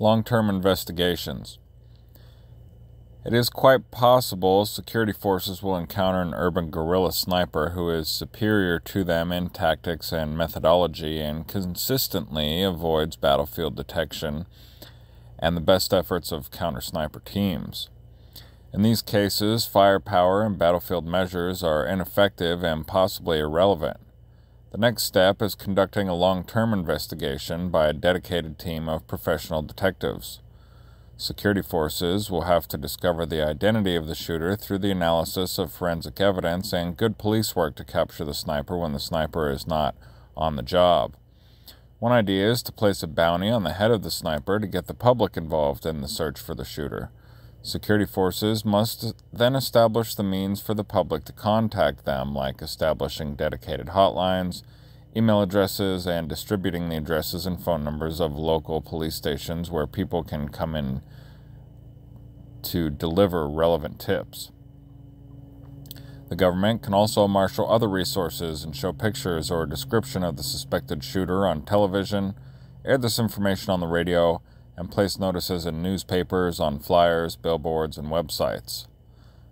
Long-term investigations. It is quite possible security forces will encounter an urban guerrilla sniper who is superior to them in tactics and methodology and consistently avoids battlefield detection and the best efforts of counter-sniper teams. In these cases, firepower and battlefield measures are ineffective and possibly irrelevant. The next step is conducting a long-term investigation by a dedicated team of professional detectives. Security forces will have to discover the identity of the shooter through the analysis of forensic evidence and good police work to capture the sniper when the sniper is not on the job. One idea is to place a bounty on the head of the sniper to get the public involved in the search for the shooter. Security forces must then establish the means for the public to contact them, like establishing dedicated hotlines, email addresses, and distributing the addresses and phone numbers of local police stations where people can come in to deliver relevant tips. The government can also marshal other resources and show pictures or a description of the suspected shooter on television, air this information on the radio, and place notices in newspapers, on flyers, billboards, and websites.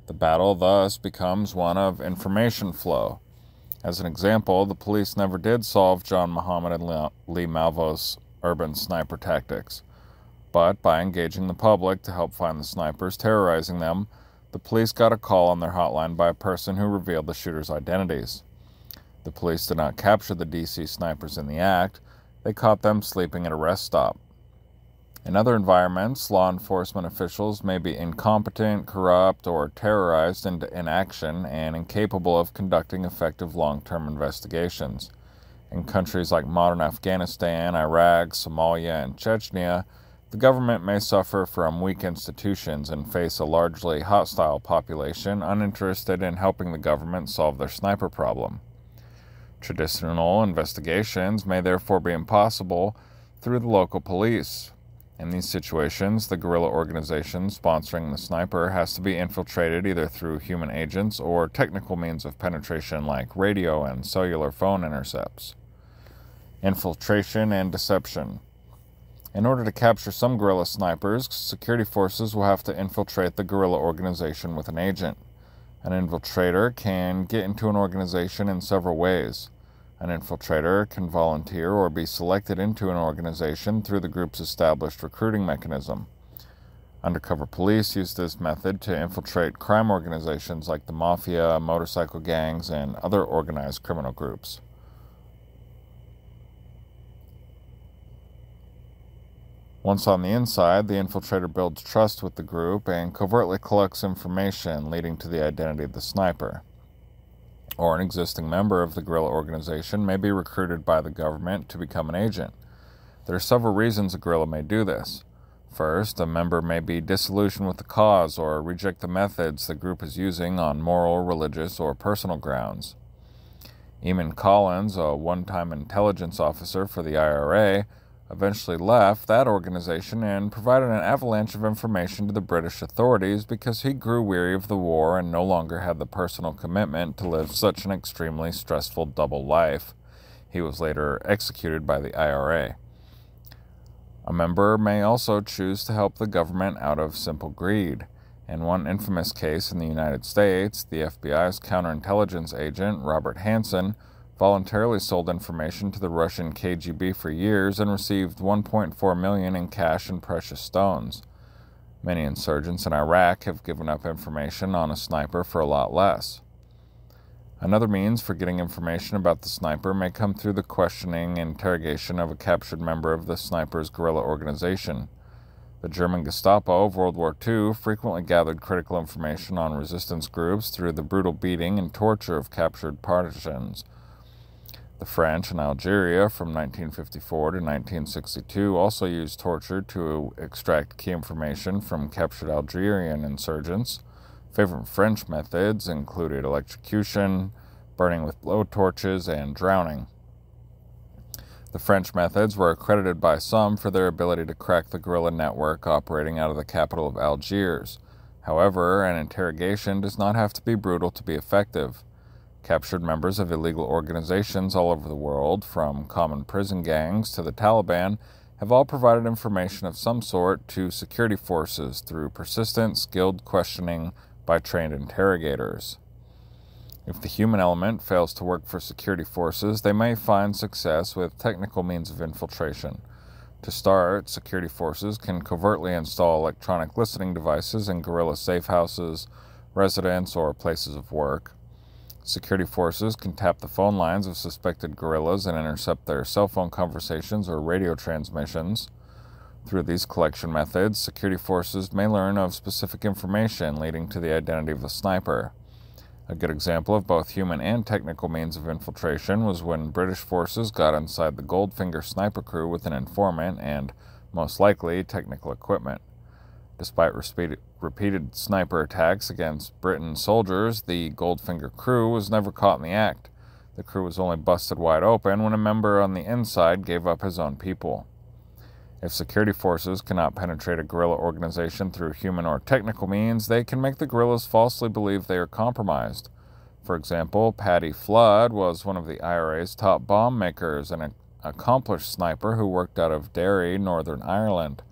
The battle thus becomes one of information flow. As an example, the police never did solve John Muhammad and Lee Malvo's urban sniper tactics. But by engaging the public to help find the snipers terrorizing them, the police got a call on their hotline by a person who revealed the shooters' identities. The police did not capture the DC snipers in the act, they caught them sleeping at a rest stop. In other environments, law enforcement officials may be incompetent, corrupt, or terrorized into inaction and incapable of conducting effective long-term investigations. In countries like modern Afghanistan, Iraq, Somalia, and Chechnya, the government may suffer from weak institutions and face a largely hostile population uninterested in helping the government solve their sniper problem. Traditional investigations may therefore be impossible through the local police. In these situations, the guerrilla organization sponsoring the sniper has to be infiltrated either through human agents or technical means of penetration like radio and cellular phone intercepts. Infiltration and deception. In order to capture some guerrilla snipers, security forces will have to infiltrate the guerrilla organization with an agent. An infiltrator can get into an organization in several ways. An infiltrator can volunteer or be selected into an organization through the group's established recruiting mechanism. Undercover police use this method to infiltrate crime organizations like the mafia, motorcycle gangs, and other organized criminal groups. Once on the inside, the infiltrator builds trust with the group and covertly collects information leading to the identity of the sniper. Or an existing member of the guerrilla organization may be recruited by the government to become an agent. There are several reasons a guerrilla may do this. First, a member may be disillusioned with the cause or reject the methods the group is using on moral, religious, or personal grounds. Eamon Collins, a one-time intelligence officer for the IRA, eventually left that organization and provided an avalanche of information to the British authorities because he grew weary of the war and no longer had the personal commitment to live such an extremely stressful double life. He was later executed by the IRA. A member may also choose to help the government out of simple greed. In one infamous case in the United States, the FBI's counterintelligence agent, Robert Hansen, voluntarily sold information to the Russian KGB for years and received $1.4 million in cash and precious stones. Many insurgents in Iraq have given up information on a sniper for a lot less. Another means for getting information about the sniper may come through the questioning and interrogation of a captured member of the sniper's guerrilla organization. The German Gestapo of World War II frequently gathered critical information on resistance groups through the brutal beating and torture of captured partisans. The French in Algeria from 1954 to 1962 also used torture to extract key information from captured Algerian insurgents. Favorite French methods included electrocution, burning with blowtorches, and drowning. The French methods were accredited by some for their ability to crack the guerrilla network operating out of the capital of Algiers. However, an interrogation does not have to be brutal to be effective. Captured members of illegal organizations all over the world, from common prison gangs to the Taliban, have all provided information of some sort to security forces through persistent, skilled questioning by trained interrogators. If the human element fails to work for security forces, they may find success with technical means of infiltration. To start, security forces can covertly install electronic listening devices in guerrilla safe houses, residence, or places of work. Security forces can tap the phone lines of suspected guerrillas and intercept their cell phone conversations or radio transmissions. Through these collection methods, security forces may learn of specific information leading to the identity of the sniper. A good example of both human and technical means of infiltration was when British forces got inside the Goldfinger sniper crew with an informant and, most likely, technical equipment. Despite repeated sniper attacks against Britain soldiers, the Goldfinger crew was never caught in the act. The crew was only busted wide open when a member on the inside gave up his own people. If security forces cannot penetrate a guerrilla organization through human or technical means, they can make the guerrillas falsely believe they are compromised. For example, Paddy Flood was one of the IRA's top bomb makers and an accomplished sniper who worked out of Derry, Northern Ireland.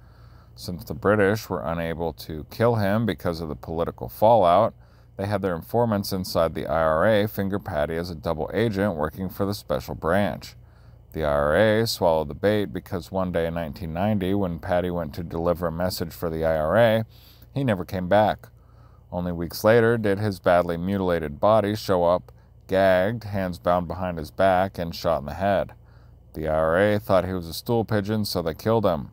Since the British were unable to kill him because of the political fallout, they had their informants inside the IRA finger Paddy as a double agent working for the special branch. The IRA swallowed the bait because one day in 1990, when Paddy went to deliver a message for the IRA, he never came back. Only weeks later did his badly mutilated body show up, gagged, hands bound behind his back, and shot in the head. The IRA thought he was a stool pigeon, so they killed him.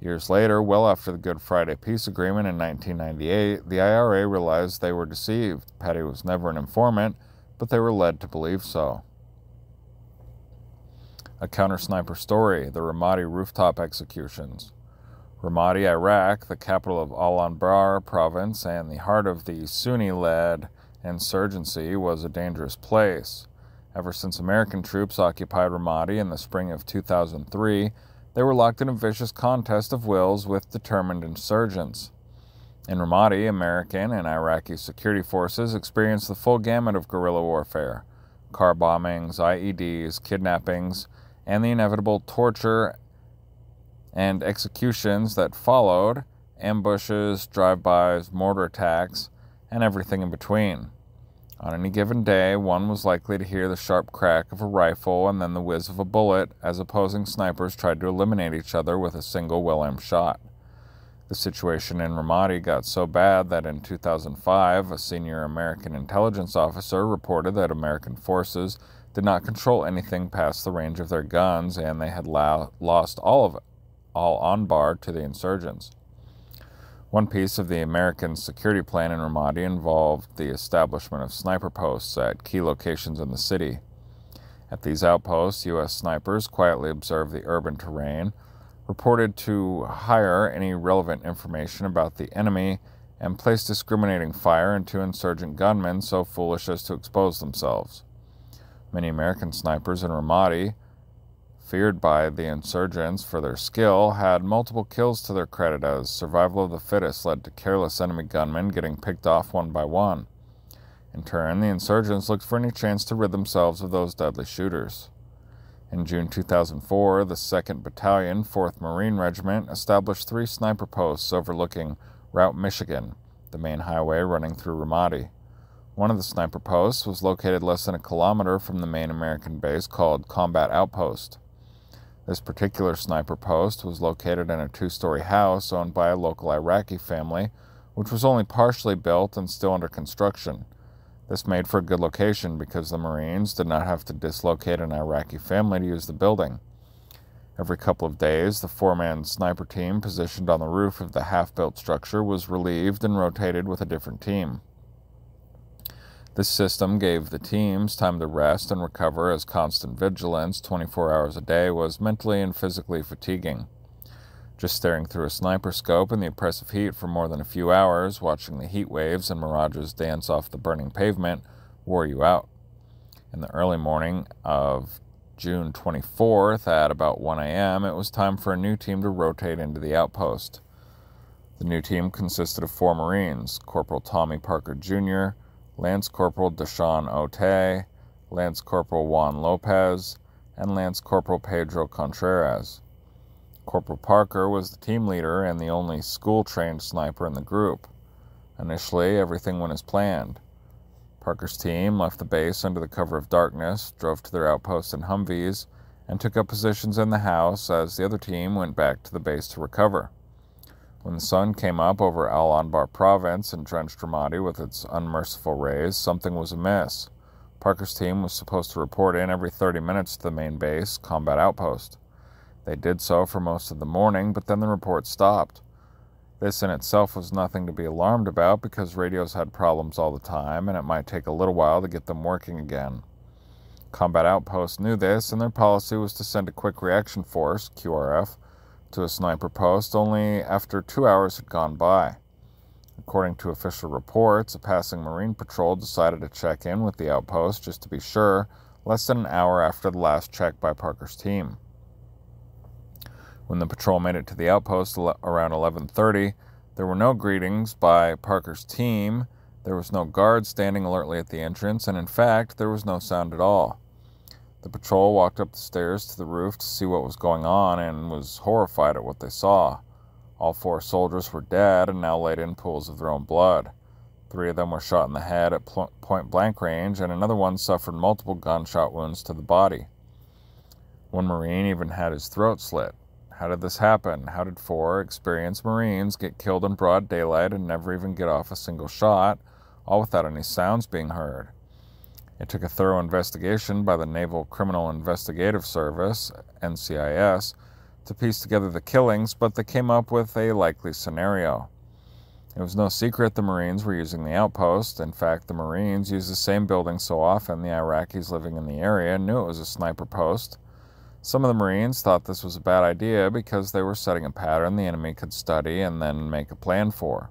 Years later, well after the Good Friday Peace Agreement in 1998, the IRA realized they were deceived. Paddy was never an informant, but they were led to believe so. A counter-sniper story, the Ramadi rooftop executions. Ramadi, Iraq, the capital of Al-Anbar province and the heart of the Sunni-led insurgency, was a dangerous place. Ever since American troops occupied Ramadi in the spring of 2003, they were locked in a vicious contest of wills with determined insurgents. In Ramadi, American and Iraqi security forces experienced the full gamut of guerrilla warfare: car bombings, IEDs, kidnappings, and the inevitable torture and executions that followed, ambushes, drive-bys, mortar attacks, and everything in between. On any given day, one was likely to hear the sharp crack of a rifle and then the whiz of a bullet as opposing snipers tried to eliminate each other with a single well-aimed shot. The situation in Ramadi got so bad that in 2005, a senior American intelligence officer reported that American forces did not control anything past the range of their guns, and they had lost all Anbar to the insurgents. One piece of the American security plan in Ramadi involved the establishment of sniper posts at key locations in the city. At these outposts, U.S. snipers quietly observed the urban terrain, reported to hire any relevant information about the enemy, and placed discriminating fire into insurgent gunmen so foolish as to expose themselves. Many American snipers in Ramadi, feared by the insurgents for their skill, had multiple kills to their credit as survival of the fittest led to careless enemy gunmen getting picked off one by one. In turn, the insurgents looked for any chance to rid themselves of those deadly shooters. In June 2004, the 2nd Battalion, 4th Marine Regiment, established 3 sniper posts overlooking Route Michigan, the main highway running through Ramadi. One of the sniper posts was located less than a kilometer from the main American base called Combat Outpost. This particular sniper post was located in a 2-story house owned by a local Iraqi family, which was only partially built and still under construction. This made for a good location because the Marines did not have to dislocate an Iraqi family to use the building. Every couple of days, the 4-man sniper team positioned on the roof of the half-built structure was relieved and rotated with a different team. This system gave the teams time to rest and recover, as constant vigilance 24 hours a day was mentally and physically fatiguing. Just staring through a sniper scope in the oppressive heat for more than a few hours, watching the heat waves and mirages dance off the burning pavement, wore you out. In the early morning of June 24th at about 1 a.m., it was time for a new team to rotate into the outpost. The new team consisted of 4 Marines: Corporal Tommy Parker Jr., Lance Corporal Deshaun Otay, Lance Corporal Juan Lopez, and Lance Corporal Pedro Contreras. Corporal Parker was the team leader and the only school-trained sniper in the group. Initially, everything went as planned. Parker's team left the base under the cover of darkness, drove to their outpost in Humvees, and took up positions in the house as the other team went back to the base to recover. When the sun came up over Al Anbar province and drenched Ramadi with its unmerciful rays, something was amiss. Parker's team was supposed to report in every 30 minutes to the main base combat outpost. They did so for most of the morning, but then the report stopped. This in itself was nothing to be alarmed about because radios had problems all the time, and it might take a little while to get them working again. Combat Outpost knew this, and their policy was to send a Quick Reaction Force, QRF, to a sniper post only after 2 hours had gone by. According to official reports, a passing Marine patrol decided to check in with the outpost just to be sure, less than an hour after the last check by Parker's team. When the patrol made it to the outpost around 11:30, there were no greetings by Parker's team, there was no guard standing alertly at the entrance, and in fact, there was no sound at all. The patrol walked up the stairs to the roof to see what was going on and was horrified at what they saw. All 4 soldiers were dead and now laid in pools of their own blood. 3 of them were shot in the head at point-blank range, and another one suffered multiple gunshot wounds to the body. One Marine even had his throat slit. How did this happen? How did 4 experienced Marines get killed in broad daylight and never even get off a single shot, all without any sounds being heard? It took a thorough investigation by the Naval Criminal Investigative Service, NCIS, to piece together the killings, but they came up with a likely scenario. It was no secret the Marines were using the outpost. In fact, the Marines used the same building so often the Iraqis living in the area knew it was a sniper post. Some of the Marines thought this was a bad idea because they were setting a pattern the enemy could study and then make a plan for.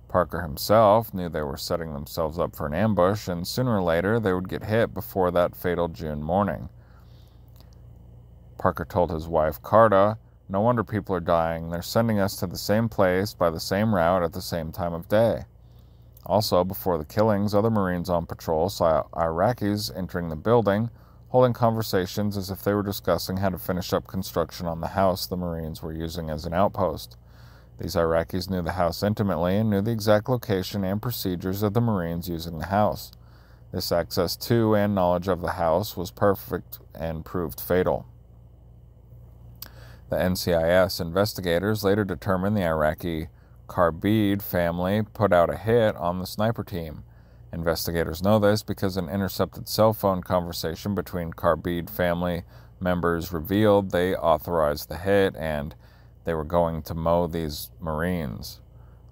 Parker himself knew they were setting themselves up for an ambush, and sooner or later they would get hit before that fatal June morning. Parker told his wife, Carta, "No wonder people are dying. They're sending us to the same place by the same route at the same time of day." Also, before the killings, other Marines on patrol saw Iraqis entering the building, holding conversations as if they were discussing how to finish up construction on the house the Marines were using as an outpost. These Iraqis knew the house intimately and knew the exact location and procedures of the Marines using the house. This access to and knowledge of the house was perfect and proved fatal. The NCIS investigators later determined the Iraqi Karbid family put out a hit on the sniper team. Investigators know this because an intercepted cell phone conversation between Karbid family members revealed they authorized the hit and they were going to mow these Marines.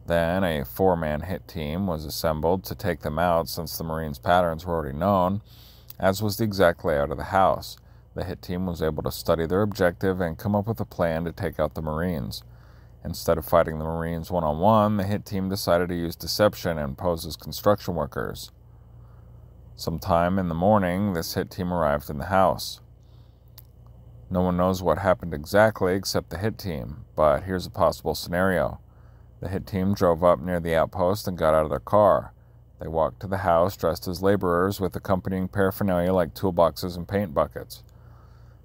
Then a 4-man hit team was assembled to take them out since the Marines' patterns were already known, as was the exact layout of the house. The hit team was able to study their objective and come up with a plan to take out the Marines. Instead of fighting the Marines one-on-one, the hit team decided to use deception and pose as construction workers. Sometime in the morning, this hit team arrived in the house. No one knows what happened exactly except the hit team, but here's a possible scenario. The hit team drove up near the outpost and got out of their car. They walked to the house dressed as laborers with accompanying paraphernalia like toolboxes and paint buckets.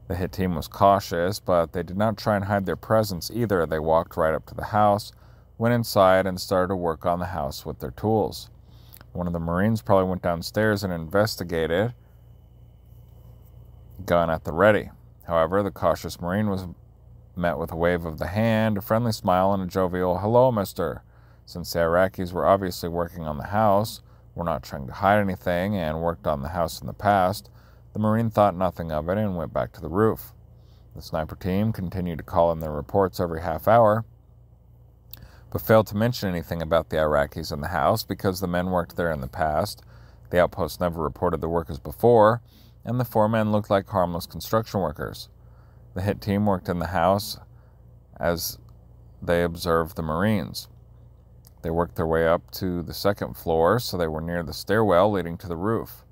The hit team was cautious, but they did not try and hide their presence either. They walked right up to the house, went inside, and started to work on the house with their tools. One of the Marines probably went downstairs and investigated, gun at the ready. However, the cautious Marine was met with a wave of the hand, a friendly smile, and a jovial, "Hello, mister." Since the Iraqis were obviously working on the house, were not trying to hide anything, and worked on the house in the past, the Marine thought nothing of it and went back to the roof. The sniper team continued to call in their reports every half hour, but failed to mention anything about the Iraqis in the house because the men worked there in the past. The outpost never reported the workers before, and the 4 men looked like harmless construction workers. The hit team worked in the house as they observed the Marines. They worked their way up to the 2nd floor, so they were near the stairwell leading to the roof.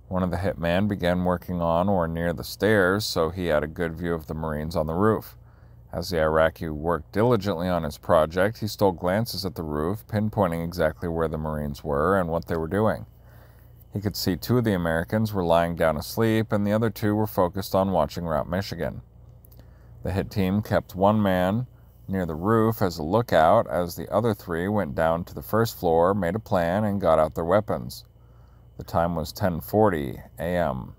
One of the hit men began working on or near the stairs, so he had a good view of the Marines on the roof. As the Iraqi worked diligently on his project, he stole glances at the roof, pinpointing exactly where the Marines were and what they were doing. He could see 2 of the Americans were lying down asleep, and the other 2 were focused on watching Route Michigan. The hit team kept one man near the roof as a lookout as the other three went down to the first floor, made a plan, and got out their weapons. The time was 10:40 a.m.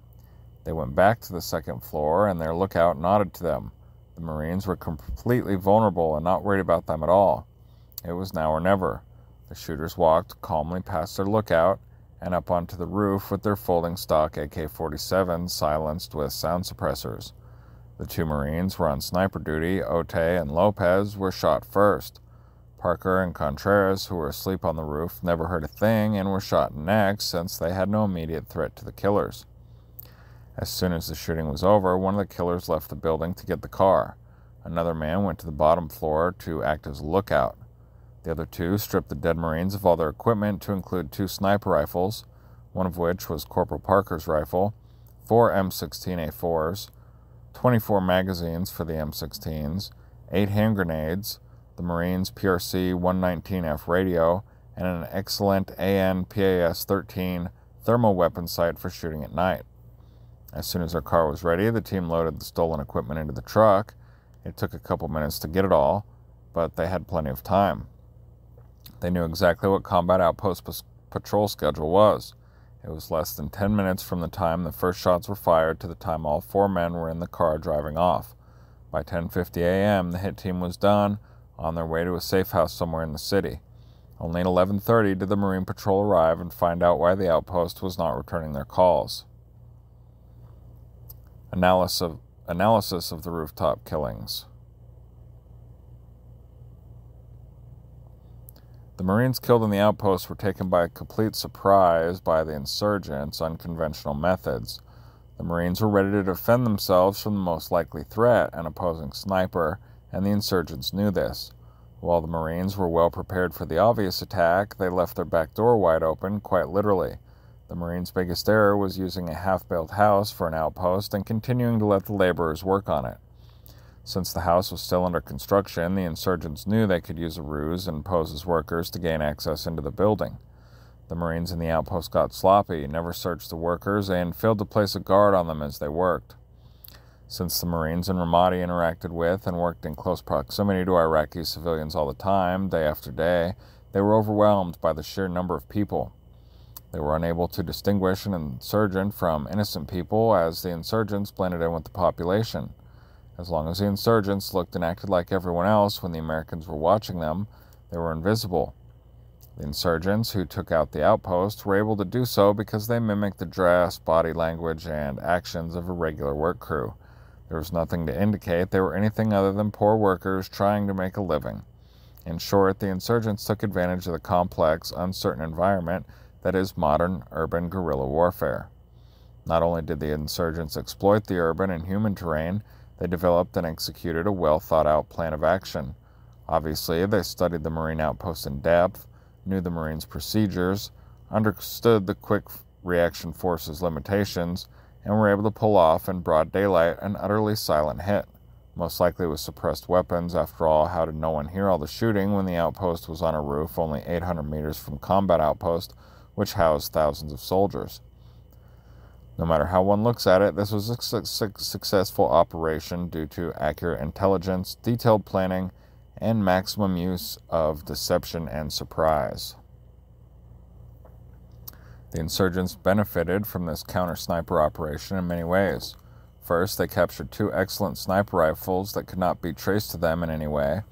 They went back to the second floor, and their lookout nodded to them. The Marines were completely vulnerable and not worried about them at all. It was now or never. The shooters walked calmly past their lookout and up onto the roof with their folding stock AK-47s silenced with sound suppressors. The two Marines were on sniper duty. Otay and Lopez were shot first. Parker and Contreras, who were asleep on the roof, never heard a thing and were shot next since they had no immediate threat to the killers. As soon as the shooting was over, one of the killers left the building to get the car. Another man went to the bottom floor to act as a lookout. The other two stripped the dead Marines of all their equipment, to include 2 sniper rifles, one of which was Corporal Parker's rifle, 4 M16A4s, 24 magazines for the M16s, 8 hand grenades, the Marines' PRC-119F radio, and an excellent AN-PAS-13 thermal weapon sight for shooting at night. As soon as their car was ready, the team loaded the stolen equipment into the truck. It took a couple minutes to get it all, but they had plenty of time. They knew exactly what Combat Outpost patrol schedule was. It was less than 10 minutes from the time the first shots were fired to the time all 4 men were in the car driving off. By 10:50 a.m., the hit team was done, on their way to a safe house somewhere in the city. Only at 11:30 did the Marine Patrol arrive and find out why the outpost was not returning their calls. Analysis of the rooftop killings. The Marines killed in the outpost were taken by complete surprise by the insurgents' unconventional methods. The Marines were ready to defend themselves from the most likely threat, an opposing sniper, and the insurgents knew this. While the Marines were well prepared for the obvious attack, they left their back door wide open, quite literally. The Marines' biggest error was using a half-built house for an outpost and continuing to let the laborers work on it. Since the house was still under construction, the insurgents knew they could use a ruse and pose as workers to gain access into the building. The Marines in the outpost got sloppy, never searched the workers, and failed to place a guard on them as they worked. Since the Marines in Ramadi interacted with and worked in close proximity to Iraqi civilians all the time, day after day, they were overwhelmed by the sheer number of people. They were unable to distinguish an insurgent from innocent people as the insurgents blended in with the population. As long as the insurgents looked and acted like everyone else when the Americans were watching them, they were invisible. The insurgents who took out the outpost were able to do so because they mimicked the dress, body language, and actions of a regular work crew. There was nothing to indicate they were anything other than poor workers trying to make a living. In short, the insurgents took advantage of the complex, uncertain environment that is modern urban guerrilla warfare. Not only did the insurgents exploit the urban and human terrain, they developed and executed a well-thought-out plan of action. Obviously, they studied the Marine outpost in depth, knew the Marines' procedures, understood the quick reaction force's limitations, and were able to pull off in broad daylight an utterly silent hit. Most likely with suppressed weapons. After all, how did no one hear all the shooting when the outpost was on a roof only 800 meters from Combat Outpost, which housed thousands of soldiers? No matter how one looks at it, this was a successful operation due to accurate intelligence, detailed planning, and maximum use of deception and surprise. The insurgents benefited from this counter-sniper operation in many ways. First, they captured 2 excellent sniper rifles that could not be traced to them in any way.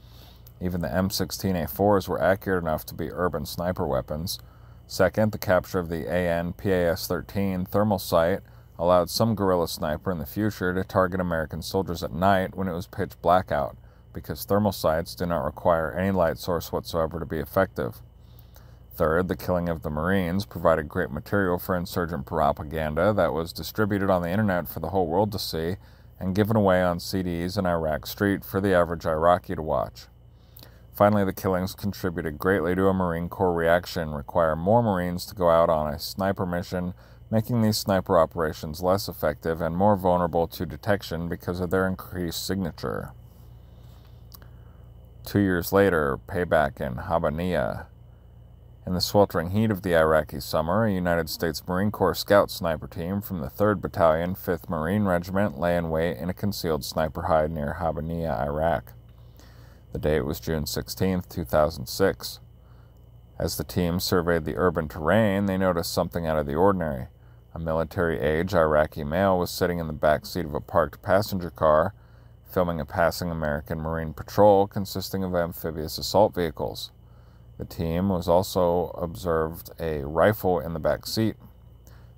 Even the M16A4s were accurate enough to be urban sniper weapons. Second, the capture of the AN-PAS-13 thermal sight allowed some guerrilla sniper in the future to target American soldiers at night when it was pitch black out, because thermal sights do not require any light source whatsoever to be effective. Third, the killing of the Marines provided great material for insurgent propaganda that was distributed on the internet for the whole world to see and given away on CDs in Iraq Street for the average Iraqi to watch. Finally, the killings contributed greatly to a Marine Corps reaction, require more Marines to go out on a sniper mission, making these sniper operations less effective and more vulnerable to detection because of their increased signature. 2 years later, payback in Habaniyah. In the sweltering heat of the Iraqi summer, a United States Marine Corps scout sniper team from the 3rd Battalion, 5th Marine Regiment lay in wait in a concealed sniper hide near Habaniya, Iraq. The date was June 16, 2006. As the team surveyed the urban terrain, they noticed something out of the ordinary. A military-age Iraqi male was sitting in the back seat of a parked passenger car, filming a passing American Marine patrol consisting of amphibious assault vehicles. The team was also observed a rifle in the back seat.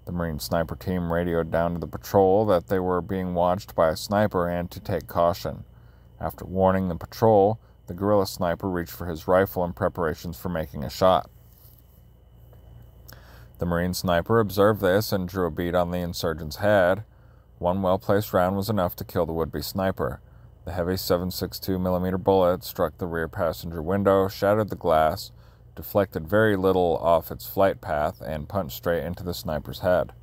The Marine sniper team radioed down to the patrol that they were being watched by a sniper and to take caution. After warning the patrol, the guerrilla sniper reached for his rifle in preparations for making a shot. The Marine sniper observed this and drew a bead on the insurgent's head. One well-placed round was enough to kill the would-be sniper. The heavy 7.62 mm bullet struck the rear passenger window, shattered the glass, deflected very little off its flight path, and punched straight into the sniper's head.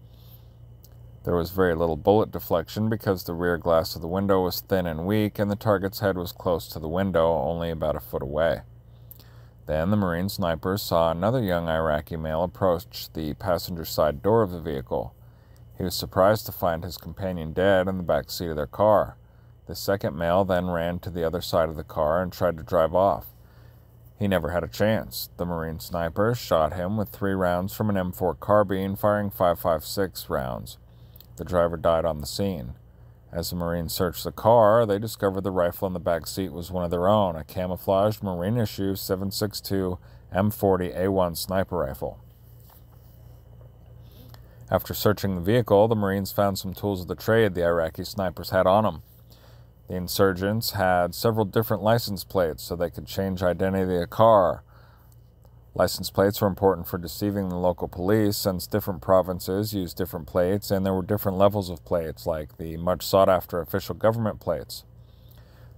There was very little bullet deflection because the rear glass of the window was thin and weak, and the target's head was close to the window, only about a foot away. Then the Marine sniper saw another young Iraqi male approach the passenger side door of the vehicle. He was surprised to find his companion dead in the back seat of their car. The second male then ran to the other side of the car and tried to drive off. He never had a chance. The Marine sniper shot him with 3 rounds from an M4 carbine, firing 5.56 rounds. The driver died on the scene. As the Marines searched the car, they discovered the rifle in the back seat was one of their own, a camouflaged Marine-issue 7.62 M40A1 sniper rifle. After searching the vehicle, the Marines found some tools of the trade the Iraqi snipers had on them. The insurgents had several different license plates so they could change identity of the car. License plates were important for deceiving the local police since different provinces used different plates and there were different levels of plates, like the much sought-after official government plates.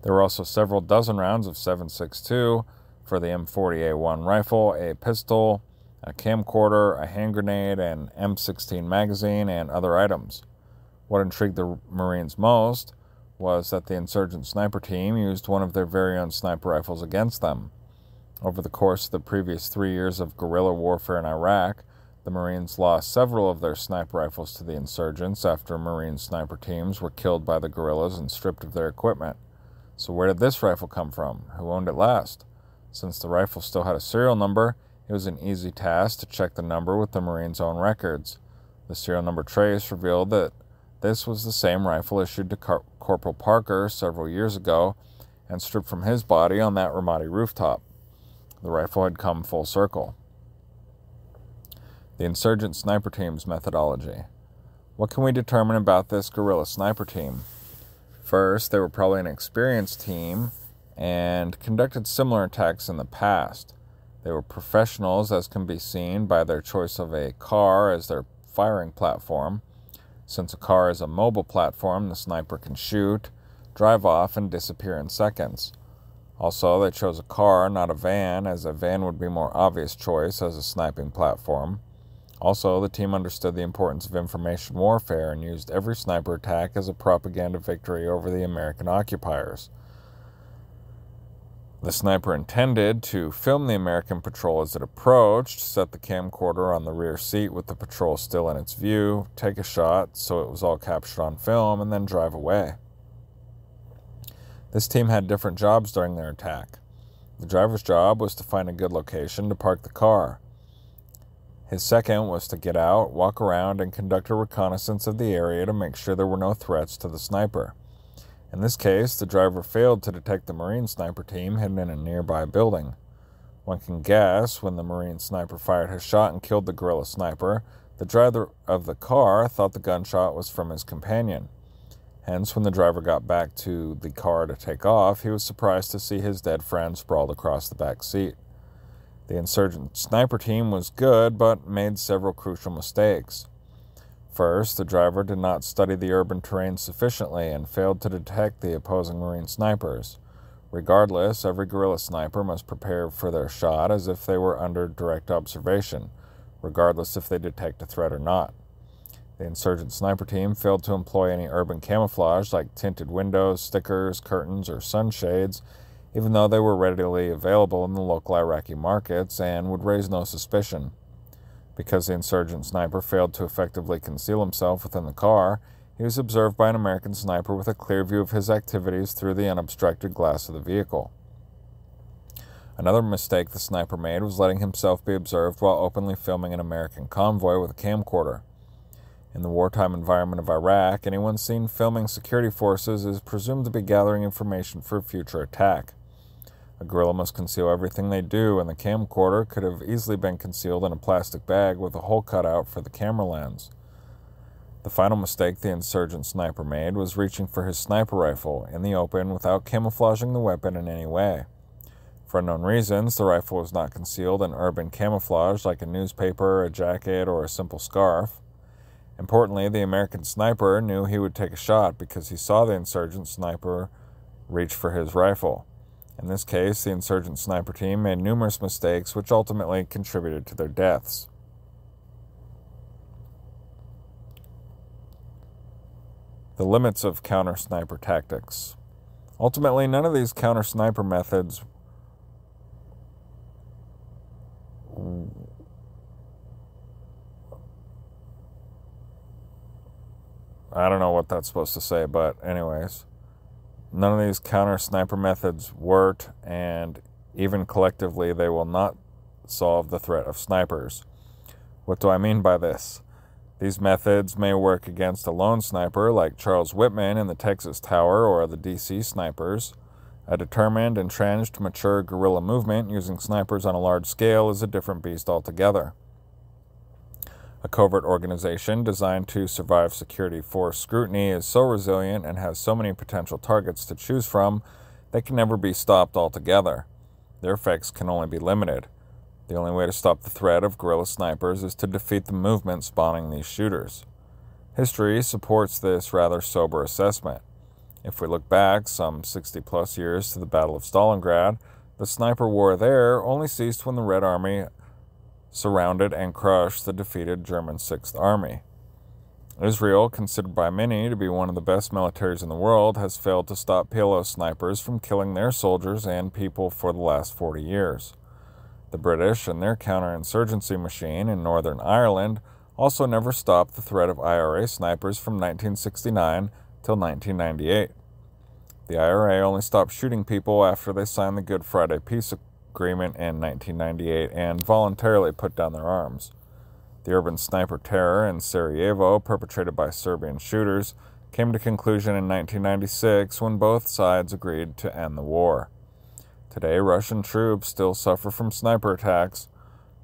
There were also several dozen rounds of 7.62 for the M40A1 rifle, a pistol, a camcorder, a hand grenade, an M16 magazine, and other items. What intrigued the Marines most was that the insurgent sniper team used one of their very own sniper rifles against them. Over the course of the previous 3 years of guerrilla warfare in Iraq, the Marines lost several of their sniper rifles to the insurgents after Marine sniper teams were killed by the guerrillas and stripped of their equipment. So where did this rifle come from? Who owned it last? Since the rifle still had a serial number, it was an easy task to check the number with the Marines' own records. The serial number trace revealed that this was the same rifle issued to Corporal Parker several years ago and stripped from his body on that Ramadi rooftop. The rifle had come full circle. The insurgent sniper team's methodology. What can we determine about this guerrilla sniper team? First, they were probably an experienced team and conducted similar attacks in the past. They were professionals, as can be seen by their choice of a car as their firing platform. Since a car is a mobile platform, the sniper can shoot, drive off, and disappear in seconds. Also, they chose a car, not a van, as a van would be a more obvious choice as a sniping platform. Also, the team understood the importance of information warfare and used every sniper attack as a propaganda victory over the American occupiers. The sniper intended to film the American patrol as it approached, set the camcorder on the rear seat with the patrol still in its view, take a shot so it was all captured on film, and then drive away. This team had different jobs during their attack. The driver's job was to find a good location to park the car. His second was to get out, walk around, and conduct a reconnaissance of the area to make sure there were no threats to the sniper. In this case, the driver failed to detect the Marine sniper team hidden in a nearby building. One can guess when the Marine sniper fired his shot and killed the guerrilla sniper, the driver of the car thought the gunshot was from his companion. Hence, when the driver got back to the car to take off, he was surprised to see his dead friend sprawled across the back seat. The insurgent sniper team was good, but made several crucial mistakes. First, the driver did not study the urban terrain sufficiently and failed to detect the opposing Marine snipers. Regardless, every guerrilla sniper must prepare for their shot as if they were under direct observation, regardless if they detect a threat or not. The insurgent sniper team failed to employ any urban camouflage like tinted windows, stickers, curtains, or sunshades, even though they were readily available in the local Iraqi markets and would raise no suspicion. Because the insurgent sniper failed to effectively conceal himself within the car, he was observed by an American sniper with a clear view of his activities through the unobstructed glass of the vehicle. Another mistake the sniper made was letting himself be observed while openly filming an American convoy with a camcorder. In the wartime environment of Iraq, anyone seen filming security forces is presumed to be gathering information for a future attack. A guerrilla must conceal everything they do, and the camcorder could have easily been concealed in a plastic bag with a hole cut out for the camera lens. The final mistake the insurgent sniper made was reaching for his sniper rifle in the open without camouflaging the weapon in any way. For unknown reasons, the rifle was not concealed in urban camouflage like a newspaper, a jacket, or a simple scarf. Importantly, the American sniper knew he would take a shot because he saw the insurgent sniper reach for his rifle. In this case, the insurgent sniper team made numerous mistakes which ultimately contributed to their deaths. The limits of counter-sniper tactics. Ultimately, none of these counter-sniper methods I don't know what that's supposed to say, but anyways, none of these counter-sniper methods worked, and even collectively, they will not solve the threat of snipers. What do I mean by this? These methods may work against a lone sniper like Charles Whitman in the Texas Tower or the DC snipers. A determined, entrenched, mature guerrilla movement using snipers on a large scale is a different beast altogether. A covert organization designed to survive security force scrutiny is so resilient and has so many potential targets to choose from, they can never be stopped altogether. Their effects can only be limited. The only way to stop the threat of guerrilla snipers is to defeat the movement spawning these shooters. History supports this rather sober assessment. If we look back some 60-plus years to the Battle of Stalingrad, the sniper war there only ceased when the Red Army surrounded and crushed the defeated German Sixth Army. Israel, considered by many to be one of the best militaries in the world, has failed to stop PLO snipers from killing their soldiers and people for the last 40 years. The British and their counterinsurgency machine in Northern Ireland also never stopped the threat of IRA snipers from 1969 till 1998. The IRA only stopped shooting people after they signed the Good Friday Peace Agreement in 1998 and voluntarily put down their arms. The urban sniper terror in Sarajevo, perpetrated by Serbian shooters, came to conclusion in 1996 when both sides agreed to end the war. Today, Russian troops still suffer from sniper attacks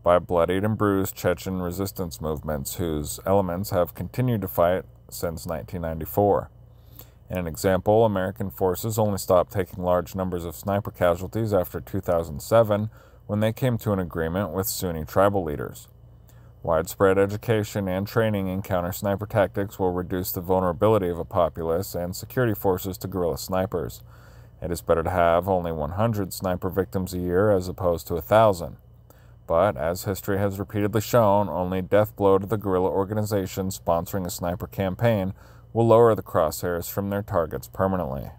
by bloodied and bruised Chechen resistance movements whose elements have continued to fight since 1994. In an example, American forces only stopped taking large numbers of sniper casualties after 2007 when they came to an agreement with Sunni tribal leaders. Widespread education and training in counter-sniper tactics will reduce the vulnerability of a populace and security forces to guerrilla snipers. It is better to have only 100 sniper victims a year as opposed to 1,000. But, as history has repeatedly shown, only death blow to the guerrilla organization sponsoring a sniper campaign will lower the crosshairs from their targets permanently.